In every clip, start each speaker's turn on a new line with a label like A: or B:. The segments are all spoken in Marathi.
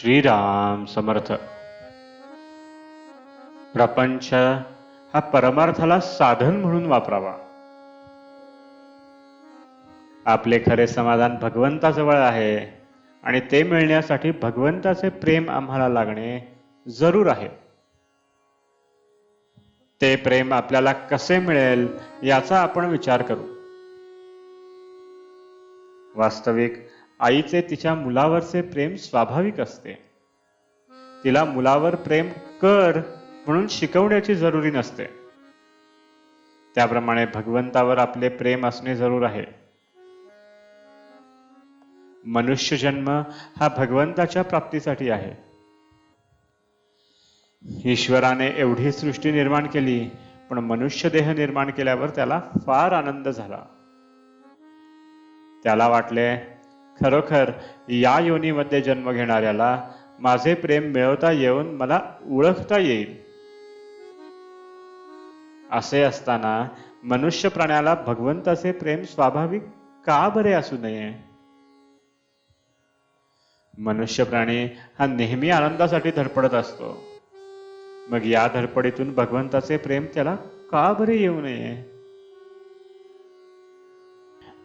A: श्रीराम समर्थ. प्रपंच हा परमार्थाला साधन म्हणून वापरावा. आपले खरे समाधान भगवंताजवळ आहे आणि ते मिळण्यासाठी भगवंताचे प्रेम आम्हाला लागणे जरूर आहे. ते प्रेम आपल्याला कसे मिळेल याचा आपण विचार करू. वास्तविक आईचे तिच्या मुलावरचे प्रेम स्वाभाविक असते. तिला मुलावर प्रेम कर म्हणून शिकवण्याची जरुरी नसते. त्याप्रमाणे भगवंतावर आपले प्रेम असणे जरूर आहे. मनुष्य जन्म हा भगवंताच्या प्राप्तीसाठी आहे. ईश्वराने एवढी सृष्टी निर्माण केली, पण मनुष्य देह निर्माण केल्यावर त्याला फार आनंद झाला. त्याला वाटले, खरोखर या योनीमध्ये जन्म घेणाऱ्याला माझे प्रेम मिळवता येऊन मला ओळखता येईल. असे असताना मनुष्य प्राण्याला भगवंताचे प्रेम स्वाभाविक का बरे असू नये? मनुष्य प्राणी हा नेहमी आनंदासाठी धडपडत असतो. मग या धडपडीतून भगवंताचे प्रेम त्याला का बरे येऊ नये?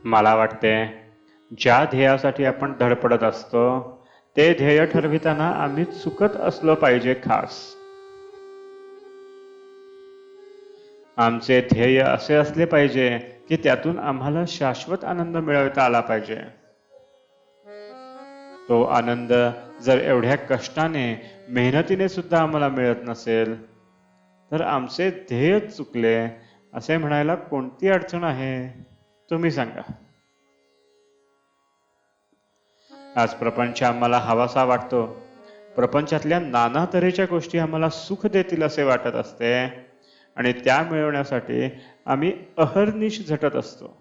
A: मला वाटते, ज्या ध्येयासाठी आपण धडपडत असतो ते ध्येय ठरविताना आम्ही चुकत असलो पाहिजे. खास आमचे ध्येय असे असले पाहिजे की त्यातून आम्हाला शाश्वत आनंद मिळवता आला पाहिजे. तो आनंद जर एवढ्या कष्टाने मेहनतीने सुद्धा आम्हाला मिळत नसेल तर आमचे ध्येय चुकले असे म्हणायला कोणती अडचण आहे? तुम्ही सांगा. आज प्रपंच आम्हाला हवासा वाटतो. प्रपंचातल्या नाना तऱ्हेच्या गोष्टी आम्हाला सुख देतील असे वाटत असते आणि त्या मिळवण्यासाठी आम्ही अहर्निश झटत असतो.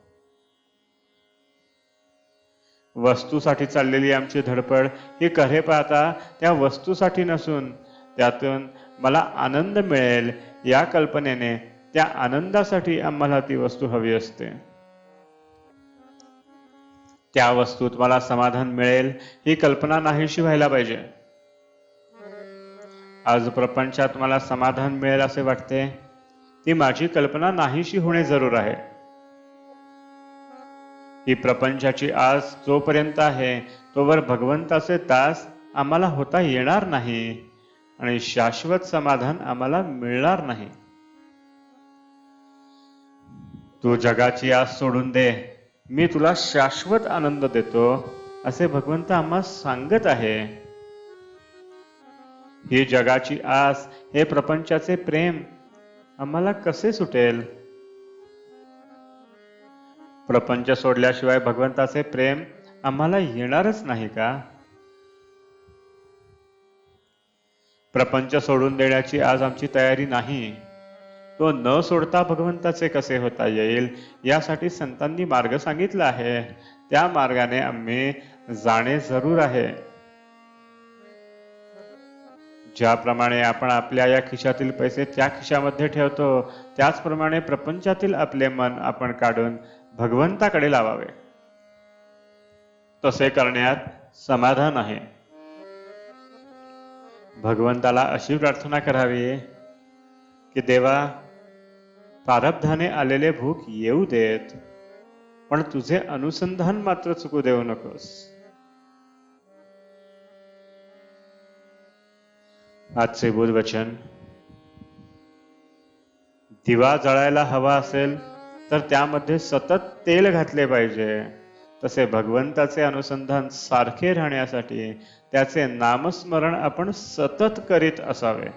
A: वस्तूसाठी चाललेली आमची धडपड ही खरे पाहता त्या वस्तूसाठी नसून त्यातून मला आनंद मिळेल या कल्पनेने, त्या आनंदासाठी आम्हाला ती वस्तू हवी असते. त्या वस्तूत मला समाधान मिळेल ही कल्पना नाहीशी व्हायला पाहिजे. आज प्रपंचात मला समाधान मिळेल असे वाटते, ती माझी कल्पना नाहीशी होणे जरूर आहे. ही प्रपंचाची आस जोपर्यंत आहे तोवर भगवंताचे दास आम्हाला होता येणार नाही आणि शाश्वत समाधान आम्हाला मिळणार नाही. तू जगाची आस सोडून दे, मी तुला शाश्वत आनंद देतो असे भगवंत आम्हा सांगत आहे. ही जगाची आस, हे प्रपंचाचे प्रेम आम्हाला कसे सुटेल? प्रपंच सोडल्याशिवाय भगवंताचे प्रेम आम्हाला येणारच नाही का? प्रपंच सोडून देण्याची आज आमची तयारी नाही. तो न सोडता भगवंताचे कसे होता येईल यासाठी संतांनी मार्ग सांगितला आहे. त्या मार्गाने आम्ही जाणे जरूर आहे. ज्याप्रमाणे आपण आपल्या या खिशातील पैसे त्या खिशामध्ये ठेवतो, त्याचप्रमाणे प्रपंचातील आपले मन आपण काढून भगवंताकडे लावावे. तसे करण्यात समाधान आहे. भगवंताला अशी प्रार्थना करावी की देवा, प्रारब्धाने आलेले भूक येऊ देत, पण तुझे अनुसंधान मात्र चुकू देऊ नकोस. आजचे बोधवचन: दिवा जळायला हवा असेल तर त्यामध्ये सतत तेल घातले पाहिजे. तसे भगवंताचे अनुसंधान सारखे राहण्यासाठी त्याचे नामस्मरण आपण सतत करीत असावे.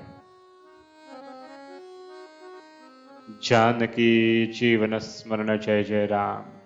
A: जानकी जीवन स्मरण. जय जय राम.